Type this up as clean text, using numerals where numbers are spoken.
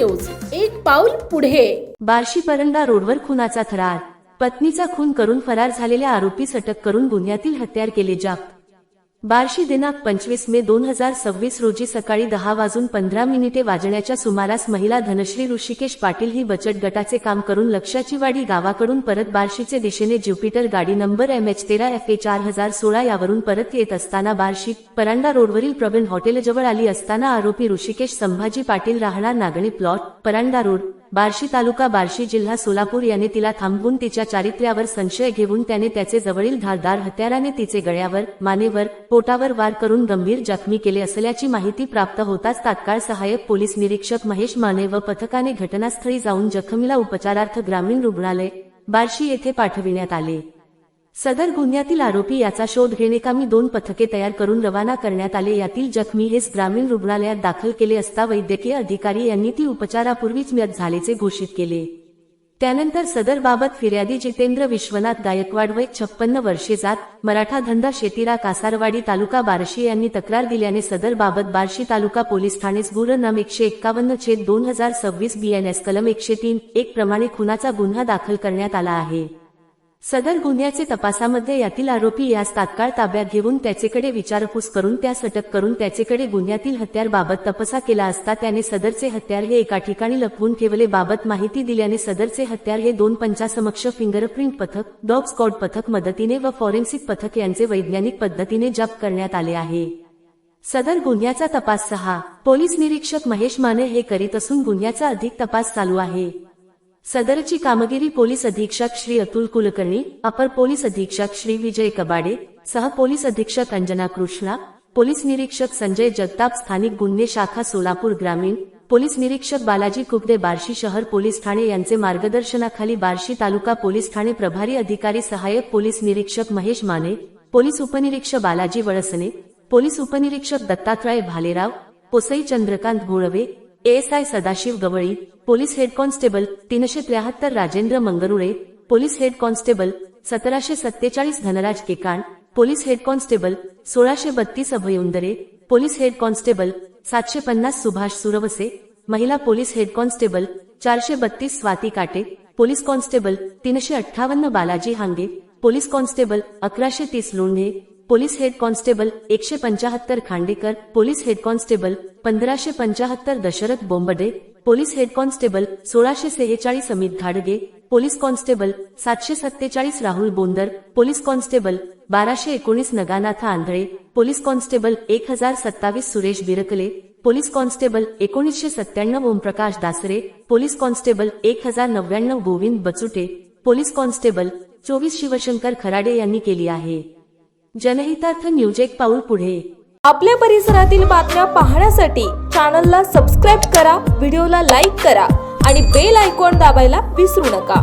News, एक पाऊल पुढे। बार्शी परंडा रोडवर खुनाचा थरार। पत्नीचा खून करून फरार झालेल्या आरोपीस अटक करून गुन्ह्यातील हत्यार केले जप्त। बार्शी दिनांक 25 मे 2026 रोजी सकाळी 10:15 वाजण्याच्या सुमारास महिला धनश्री ऋषिकेश पाटील ही बचत गटाचे काम करून लक्षाचीवाडी गावाकडून परत बार्शीचे दिशेने ज्युपिटर गाडी नंबर MH13FA 4016 यावरून परत येत असताना बार्शी परंडा रोडवरील प्रवीण हॉटेलजवळ आली असताना आरोपी ऋषिकेश संभाजी पाटील राहणार नागणे प्लॉट परंडा रोड बार्शी तालुका बार्शी जिल्हा सोलापूर याने तिला थांबवून तिच्या चारित्र्यावर संशय घेऊन त्याने त्याचे जवळील धारदार हत्याराने तिचे गळ्यावर, मानेवर, पोटावर वार करून गंभीर जखमी केले असल्याची माहिती प्राप्त होताच तात्काळ सहाय्यक पोलीस निरीक्षक महेश माने व पथकाने घटनास्थळी जाऊन जखमीला उपचारार्थ ग्रामीण रुग्णालय बार्शी येथे पाठविण्यात आले। सदर गुन्ह्यातील आरोपी याचा शोध घेण्याकामी 2 पथके तयार करून रवाना करण्यात आले। यातील जखमी हेच ग्रामीण रुग्णालयात दाखल केले असता वैद्यकीय अधिकारी यांनी ती उपचारापूर्वीच मृत झाल्याचे घोषित केले। त्यानंतर सदर बाबत फिर्यादी जितेंद्र विश्वनाथ गायकवाड वय 56 वर्षे जात मराठा धंदा शेतीरा कासारवाडी तालुका बार्शी यांनी तक्रार दिल्याने सदर बाबत बार्शी तालुका पोलीस ठाणेस गुन्हा नं 151/2026 BNS कलम 103(1) प्रमाणे खुनाचा गुन्हा दाखल करण्यात आला आहे। सदर गुन्ह्याचे तपासामध्ये यातील आरोपी यास तात्काळ ताब्यात घेऊन त्याचेकडे विचारपूस करून त्यास अटक करून त्याचेकडे गुन्ह्यातील हत्यार बाबत तपास केला असता त्याने सदरचे हत्यार हे एका ठिकाणी लपवून ठेवले बाबत माहिती दिल्याने सदरचे हत्यार हे 2 पंचासमक्ष फिंगरप्रिंट पथक, डॉग स्क्वॉड पथक मदतीने व फॉरेन्सिक पथक यांचे वैज्ञानिक पद्धतीने जप्त करण्यात आले आहे। सदर गुन्ह्याचा तपास पोलीस निरीक्षक महेश माने हे करीत असून गुन्ह्याचा अधिक तपास चालू आहे। सदरची कामगिरी पोलीस अधीक्षक श्री अतुल कुलकर्णी, अपर पोलीस अधीक्षक श्री विजय कबाडे, सह पोलीस अधीक्षक अंजना कृष्णा, पोलीस निरीक्षक संजय जगताप, स्थानिक गुन्हे शाखा सोलापूर ग्रामीण, पोलीस निरीक्षक बालाजी कुकडे बार्शी शहर पोलीस ठाणे यांचे मार्गदर्शनाखाली बार्शी तालुका पोलीस ठाणे प्रभारी अधिकारी सहाय्यक पोलीस निरीक्षक महेश माने, पोलीस उपनिरीक्षक बालाजी वळसने, पोलीस उपनिरीक्षक दत्तात्रय भालेराव, पोसई Chandrakant Gholve, ASI Sadashiv Gawali, police head constable 373 Rajendra Mangrule, police head constable 1747 Dhanraj Kekan, police head constable 1632 Abhyundare, police head constable 750 Subhash Suravase, महिला police head constable 432 Swati Kate, police constable 358 Balaji Hange, police constable 1130 Londhe, police head constable 175 Khandekar, police head constable 1575 Dashrath Bombde, police head constable 1646 Amit घाडगे, police constable 747 Rahul Bondar, police constable 1219 Naganath Andhale, police constable 1027 Suresh Birkale, police constable 1997 Omprakash Dasre, police constable 1099 Govind Bachute, police constable 24 Shivshankar Kharade यांनी केली आहे। जनहितार्थ news, एक पाऊल पुढे। आपल्या परिसरातील बातम्या पाहण्यासाठी चॅनलला सबस्क्राईब करा, व्हिडिओला लाईक करा आणि बेल आयकॉन दाबायला विसरू नका।